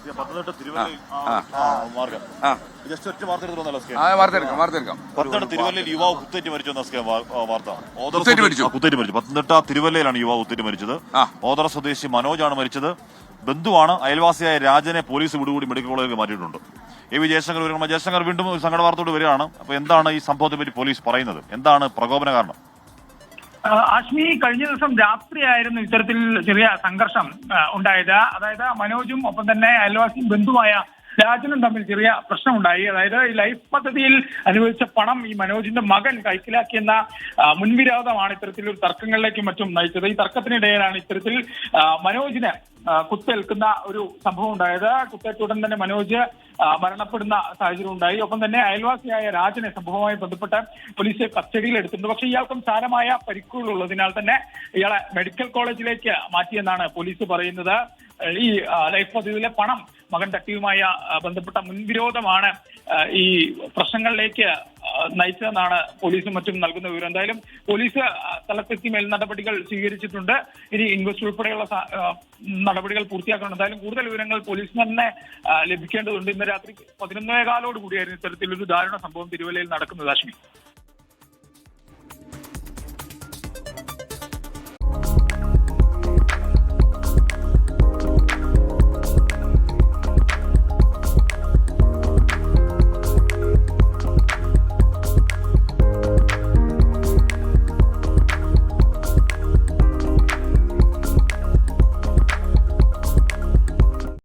പത്തനംതിട്ട തിരുവല്ലയിൽ യുവാവ് കുത്തേറ്റ് മരിച്ചു എന്ന വാർത്ത. കുത്തേറ്റ് മരിച്ചു. പത്തനംതിട്ട തിരുവല്ലയിലാണ് യുവാവ് കുത്തേറ്റ് മരിച്ചത്. ഓതറ സ്വദേശി മനോജാണ് മരിച്ചത്. ബന്ധുവാണ്. അയൽവാസിയായ രാജനെ പോലീസ് വിടുകൂടി മെഡിക്കൽ കോളേജിൽ മാറ്റിയിട്ടുണ്ട്. എ വി ജയശങ്കർ വീണ്ടും ഒരു സങ്കട വാർത്തയോട് വരികയാണ്. അപ്പൊ എന്താണ് ഈ സംഭവത്തെ പറ്റി പോലീസ് പറയുന്നത്? എന്താണ് പ്രകോപന കാരണം? ആശ്മി, കഴിഞ്ഞ ദിവസം രാത്രിയായിരുന്നു ഇത്തരത്തിൽ ചെറിയ സംഘർഷം ഉണ്ടായത്. അതായത് മനോജും ഒപ്പം തന്നെ അയൽവാസിയും ബന്ധുവായ രാജനും തമ്മിൽ ചെറിയ പ്രശ്നമുണ്ടായി. അതായത് ഈ ലൈഫ് പദ്ധതിയിൽ അനുവദിച്ച പണം ഈ മനോജിന്റെ മകൻ കൈക്കലാക്കിയെന്ന മുൻവിരോധമാണ് ഇത്തരത്തിലൊരു തർക്കങ്ങളിലേക്കും മറ്റും നയിച്ചത്. ഈ തർക്കത്തിനിടയിലാണ് ഇത്തരത്തിൽ മനോജിന് കുത്തേൽക്കുന്ന ഒരു സംഭവം ഉണ്ടായത്. കുത്തേറ്റുടൻ തന്നെ മനോജ് മരണപ്പെടുന്ന സാഹചര്യം ഉണ്ടായി. ഒപ്പം തന്നെ അയൽവാസിയായ രാജനെ സംഭവവുമായി ബന്ധപ്പെട്ട് പോലീസ് കസ്റ്റഡിയിൽ എടുത്തിട്ടുണ്ട്. പക്ഷേ ഇയാൾക്കും സാരമായ പരിക്കുകൾ ഉള്ളതിനാൽ തന്നെ ഇയാളെ മെഡിക്കൽ കോളേജിലേക്ക് മാറ്റിയെന്നാണ് പോലീസ് പറയുന്നത്. ഈ ലൈഫ് പദ്ധതിയിലെ പണം മകൻ തട്ടിയുമായി ബന്ധപ്പെട്ട മുൻവിരോധമാണ് ഈ പ്രശ്നങ്ങളിലേക്ക് നയിച്ചതെന്നാണ് പോലീസും മറ്റും നൽകുന്ന വിവരം. എന്തായാലും പോലീസ് സ്ഥലത്തെത്തി മേൽ നടപടികൾ സ്വീകരിച്ചിട്ടുണ്ട്. ഇനി ഇൻക്വസ്റ്റ് ഉൾപ്പെടെയുള്ള നടപടികൾ പൂർത്തിയാക്കണം. എന്തായാലും കൂടുതൽ വിവരങ്ങൾ പോലീസിന് തന്നെ ലഭിക്കേണ്ടതുണ്ട്. ഇന്ന് രാത്രി 11:15 കൂടിയായിരുന്നു ഇത്തരത്തിലൊരു ദാരുണ സംഭവം തിരുവല്ലയിൽ നടക്കുന്നത്. അശ്മി.